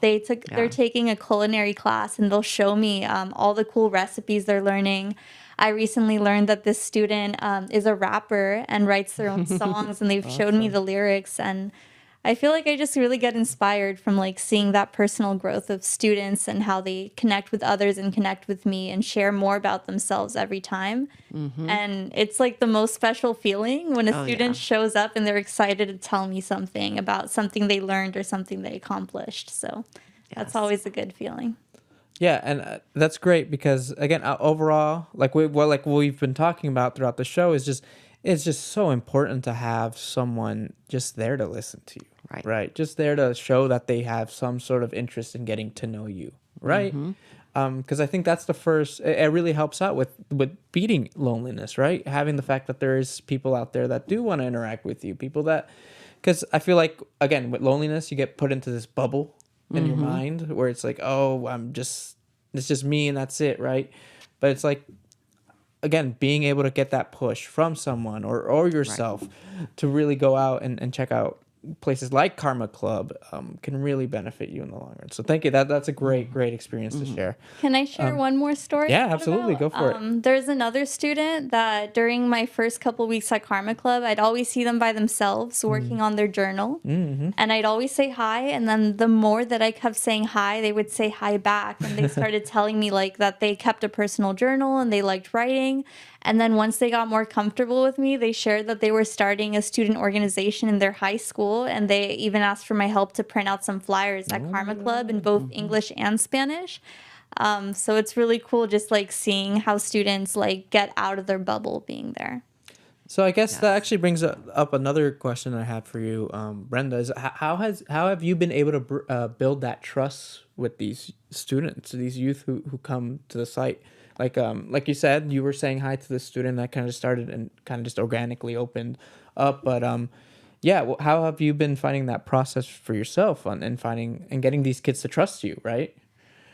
They're taking a culinary class, and they'll show me all the cool recipes they're learning. I recently learned that this student is a rapper and writes their own songs, and they've showed me the lyrics. And I feel like I just really get inspired from like seeing that personal growth of students and how they connect with others and connect with me and share more about themselves every time. And it's like the most special feeling when a student shows up and they're excited to tell me something about something they learned or something they accomplished. So that's always a good feeling. Yeah, and that's great because again, overall, like what we've been talking about throughout the show is just it's just so important to have someone just there to listen to you, right? Just there to show that they have some sort of interest in getting to know you, right? Because I think that's the first. It really helps out with beating loneliness, right? Having the fact that there is people out there that do want to interact with you, people that, because I feel like again with loneliness, you get put into this bubble in your mind where it's like, oh, it's just me and that's it, right? But it's like, again, being able to get that push from someone or yourself to really go out and check out places like Karma Club can really benefit you in the long run. So thank you. That's a great experience to share. Can I share one more story? Yeah, absolutely. Go for it. There's another student that during my first couple weeks at Karma Club, I'd always see them by themselves working on their journal. And I'd always say hi. And then the more that I kept saying hi, they would say hi back. And they started telling me like that they kept a personal journal and they liked writing. And then once they got more comfortable with me, they shared that they were starting a student organization in their high school. And they even asked for my help to print out some flyers at Karma Club in both English and Spanish. So it's really cool just like seeing how students like get out of their bubble being there. So I guess that actually brings up another question I have for you, Brenda. Is how have you been able to build that trust with these students, these youth who come to the site? Like you said, you were saying hi to the student that kind of started and kind of just organically opened up. But how have you been finding that process for yourself and finding and getting these kids to trust you, right?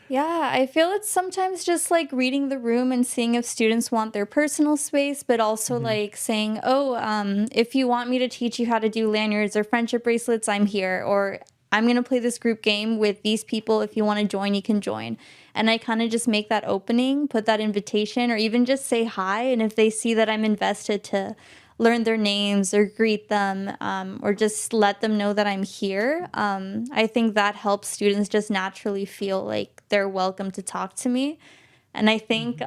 Yeah, I feel it's sometimes just like reading the room and seeing if students want their personal space, but also like saying, if you want me to teach you how to do lanyards or friendship bracelets, I'm here. Or I'm going to play this group game with these people. If you want to join, you can join. And I kind of just make that opening, put that invitation, or even just say hi. And if they see that I'm invested to learn their names or greet them or just let them know that I'm here, I think that helps students just naturally feel like they're welcome to talk to me. And I think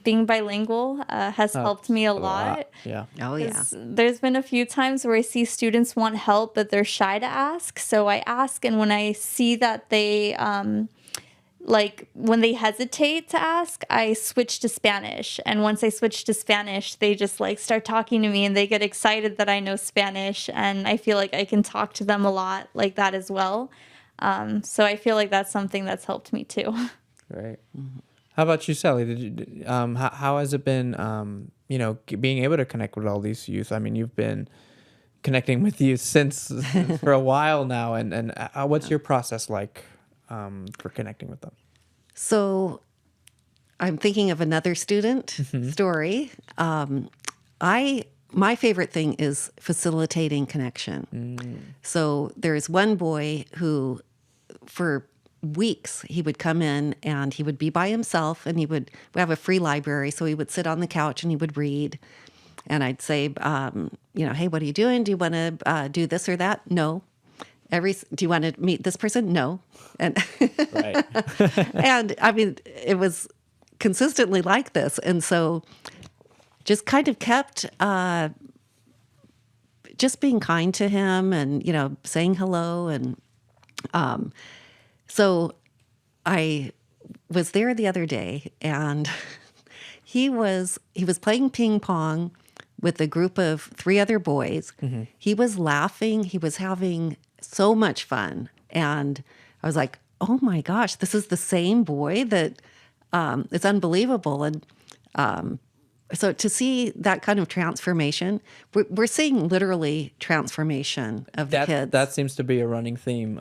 being bilingual has helped me a lot. Yeah. Oh, yeah. There's been a few times where I see students want help, but they're shy to ask. So I ask, and when I see that they like when they hesitate to ask, I switch to Spanish. And once I switch to Spanish, they just like start talking to me and they get excited that I know Spanish. And I feel like I can talk to them a lot like that as well. So I feel like that's something that's helped me too. Right. How about you, Sally? How has it been, being able to connect with all these youth? I mean, you've been connecting with youth since for a while now. And what's your process like for connecting with them? So I'm thinking of another student story. My favorite thing is facilitating connection. So there's one boy who, for weeks, he would come in and he would be by himself, and we have a free library, so he would sit on the couch and he would read. And I'd say, hey, what are you doing? Do you want to do this or that? No. Do you want to meet this person? No. And Right. and I mean, it was consistently like this. And so just kind of kept just being kind to him and, saying hello. And so I was there the other day, and he was playing ping pong with a group of 3 other boys. He was laughing. He was having so much fun. And I was like, oh my gosh, this is the same boy that it's unbelievable. And so to see that kind of transformation, we're seeing literally transformation of the kids. That seems to be a running theme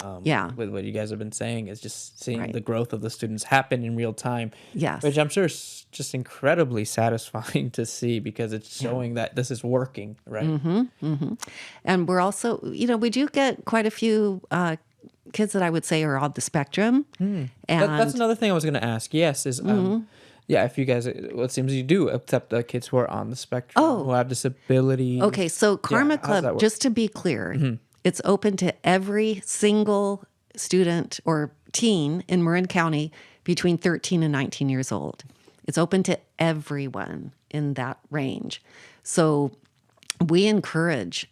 with what you guys have been saying, is just seeing the growth of the students happen in real time. Yes. Which I'm sure is just incredibly satisfying to see, because it's showing that this is working, right? And we're also, we do get quite a few kids that I would say are on the spectrum. And That's another thing I was going to ask. Yes, is if you guys, well, it seems you do accept the kids who are on the spectrum, who have disabilities. Okay, so Karma Club, just to be clear, it's open to every single student or teen in Marin County between 13 and 19 years old. It's open to everyone in that range. So we encourage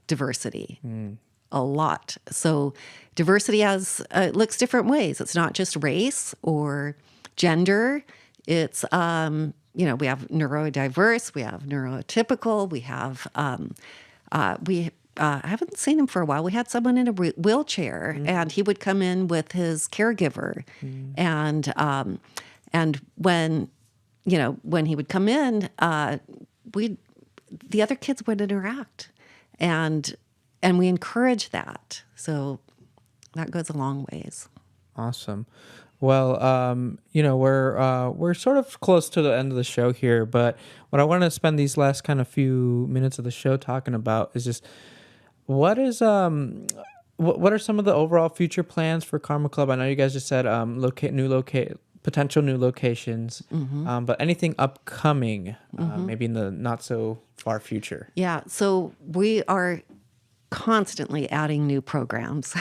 diversity a lot. So diversity looks different ways. It's not just race or gender. It's, we have neurodiverse, we have neurotypical, we have, I haven't seen him for a while. We had someone in a wheelchair, and he would come in with his caregiver. And when he would come in, the other kids would interact, and we encourage that. So that goes a long ways. Awesome. Well, we're sort of close to the end of the show here, but what I want to spend these last kind of few minutes of the show talking about is just what are some of the overall future plans for Karma Club? I know you guys just said potential new locations, but anything upcoming, maybe in the not so far future? Yeah, so we are constantly adding new programs.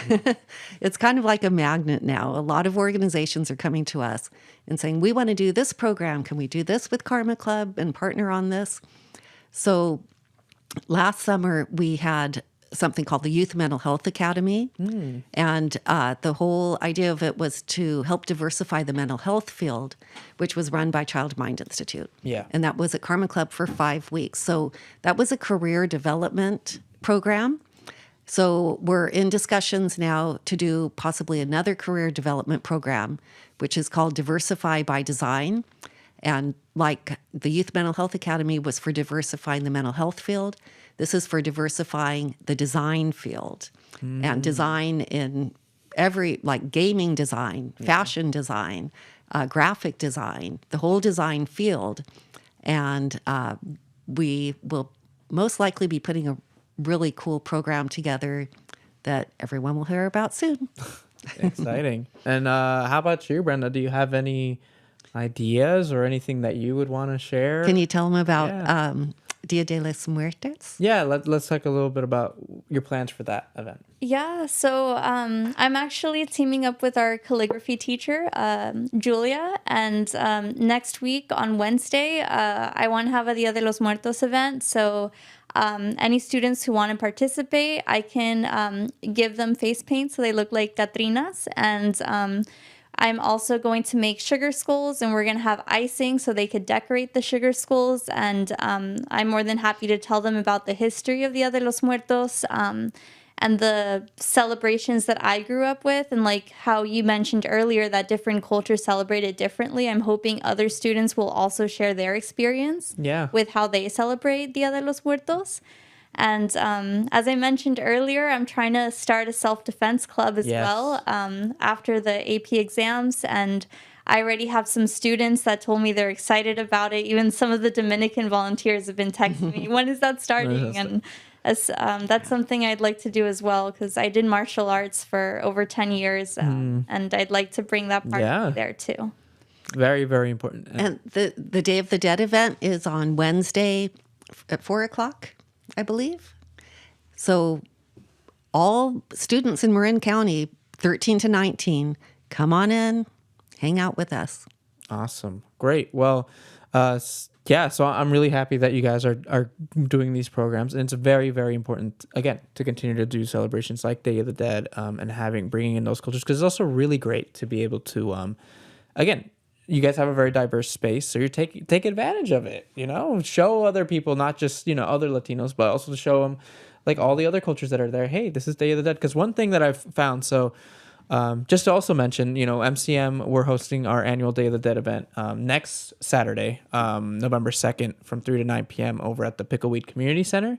It's kind of like a magnet now. A lot of organizations are coming to us and saying, we want to do this program. Can we do this with Karma Club and partner on this? So last summer, we had something called the Youth Mental Health Academy. And the whole idea of it was to help diversify the mental health field, which was run by Child Mind Institute. Yeah. And that was at Karma Club for 5 weeks. So that was a career development program. So we're in discussions now to do possibly another career development program, which is called Diversify by Design. And like the Youth Mental Health Academy was for diversifying the mental health field, this is for diversifying the design field. And design in like gaming design, fashion design, graphic design, the whole design field. And we will most likely be putting a really cool program together that everyone will hear about soon. Exciting. And how about you, Brenda? Do you have any ideas or anything that you would want to share? Can you tell them about Dia de los Muertos? Yeah, let's talk a little bit about your plans for that event. Yeah, so I'm actually teaming up with our calligraphy teacher, Julia, and next week on Wednesday, I want to have a Dia de los Muertos event. So any students who want to participate, I can give them face paint so they look like Catrinas, and I'm also going to make sugar skulls, and we're going to have icing so they could decorate the sugar skulls. And I'm more than happy to tell them about the history of Dia de los Muertos, and the celebrations that I grew up with. And like how you mentioned earlier, that different cultures celebrate it differently. I'm hoping other students will also share their experience with how they celebrate Dia de los Muertos. And as I mentioned earlier, I'm trying to start a self-defense club as well after the AP exams. And I already have some students that told me they're excited about it. Even some of the Dominican volunteers have been texting me, when is that starting? And that's something I'd like to do as well, because I did martial arts for over 10 years, and I'd like to bring that part of me there too. Very, very important. And the Day of the Dead event is on Wednesday at 4:00, I believe. So all students in Marin County, 13 to 19, come on in, hang out with us. Awesome. Great. Well, so I'm really happy that you guys are doing these programs. And it's very, very important, again, to continue to do celebrations like Day of the Dead, and bringing in those cultures, because it's also really great to be able to, again, you guys have a very diverse space, so you're take advantage of it, show other people, not just, other Latinos, but also to show them like all the other cultures that are there. Hey, this is Day of the Dead. Because one thing that I've found, just to also mention, MCM, we're hosting our annual Day of the Dead event next Saturday, November 2nd from 3 to 9 p.m. over at the Pickleweed Community Center.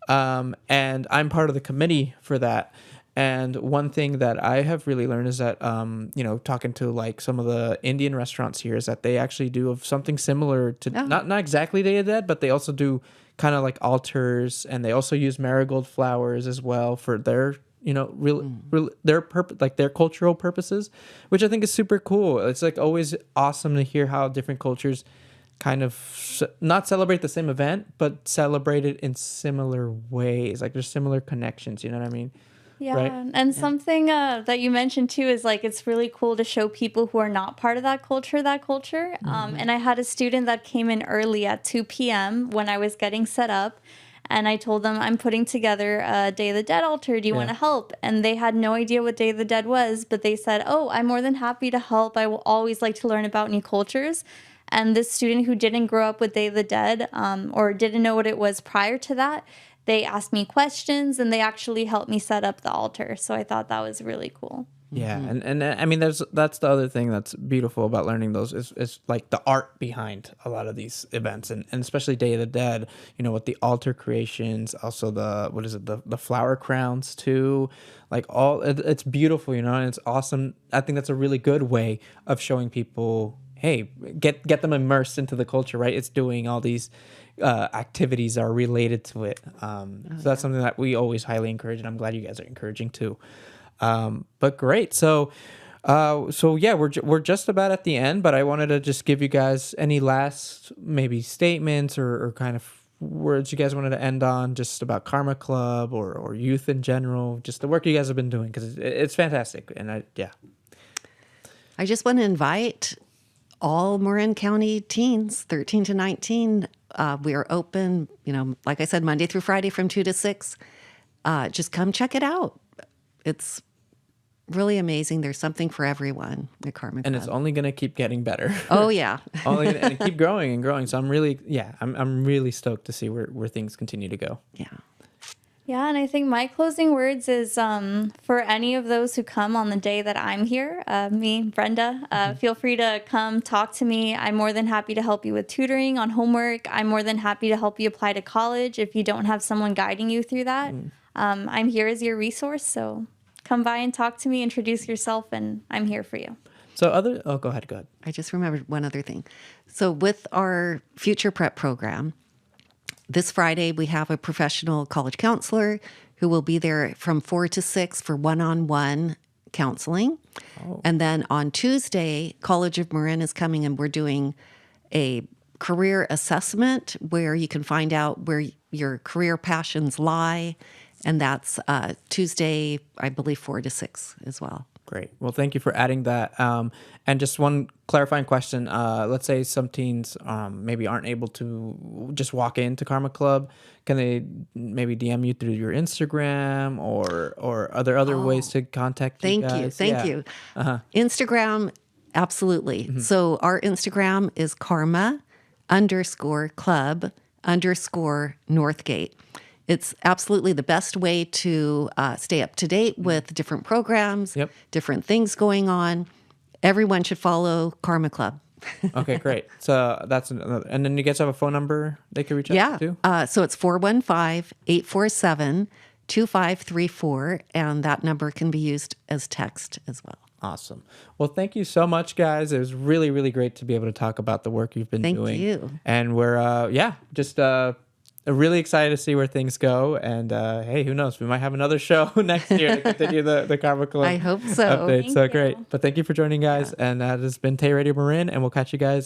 And I'm part of the committee for that. And one thing that I have really learned is that, talking to like some of the Indian restaurants here, is that they actually do something similar to not exactly Day of the Dead, but they also do kind of like altars, and they also use marigold flowers as well for their, their purpose, like their cultural purposes, which I think is super cool. It's like always awesome to hear how different cultures kind of not celebrate the same event, but celebrate it in similar ways. Like there's similar connections, you know what I mean? Yeah, right? And something that you mentioned too is like it's really cool to show people who are not part of that culture. And I had a student that came in early at 2 p.m. when I was getting set up, and I told them I'm putting together a Day of the Dead altar. Do you want to help? And they had no idea what Day of the Dead was, but they said, "Oh, I'm more than happy to help. I will always like to learn about new cultures." And this student who didn't grow up with Day of the Dead, or didn't know what it was prior to that, they asked me questions, and they actually helped me set up the altar. So I thought that was really cool. Yeah, and I mean, that's the other thing that's beautiful about learning those is like the art behind a lot of these events, and especially Day of the Dead, with the altar creations, also the flower crowns too, like it's beautiful, and it's awesome. I think that's a really good way of showing people, hey, get them immersed into the culture, right? It's doing all these activities are related to it. So that's something that we always highly encourage, and I'm glad you guys are encouraging too. But great. So yeah, we're just about at the end, but I wanted to just give you guys any last maybe statements or kind of words you guys wanted to end on, just about Karma Club or youth in general, just the work you guys have been doing, because it's fantastic. And I just want to invite all Marin County teens, 13 to 19. We are open, like I said, Monday through Friday from 2 to 6. Just come check it out. It's really amazing. There's something for everyone at Karma Club. And it's only going to keep getting better. Oh, yeah. And keep growing and growing. So I'm really stoked to see where things continue to go. Yeah. Yeah, and I think my closing words is for any of those who come on the day that I'm here, me, Brenda, feel free to come talk to me. I'm more than happy to help you with tutoring on homework. I'm more than happy to help you apply to college if you don't have someone guiding you through that. I'm here as your resource, so come by and talk to me, introduce yourself, and I'm here for you. So go ahead. I just remembered one other thing. So with our Future Prep program, this Friday we have a professional college counselor who will be there from 4 to 6 for one-on-one counseling. Oh. And then on Tuesday, College of Marin is coming, and we're doing a career assessment where you can find out where your career passions lie. And that's Tuesday, I believe, 4 to 6 as well. Great. Well, thank you for adding that. And just one clarifying question. Let's say some teens maybe aren't able to just walk into Karma Club. Can they maybe DM you through your Instagram, or are there other ways to contact you Thank you. guys? Thank Yeah. you. Instagram, absolutely. So our Instagram is karma_club_Northgate. It's absolutely the best way to stay up to date with different programs, Yep. different things going on. Everyone should follow Karma Club. Okay, great. So that's another. And then you guys have a phone number they can reach out Yeah. to? So it's 415-847-2534, and that number can be used as text as well. Awesome. Well, thank you so much, guys. It was really, really great to be able to talk about the work you've been Thank doing. you. And we're, just really excited to see where things go. And hey, who knows? We might have another show next year to continue the Karma Club I hope so. update. Thank So you. great. But thank you for joining, guys. And this has been Tay Radio Marin, and we'll catch you guys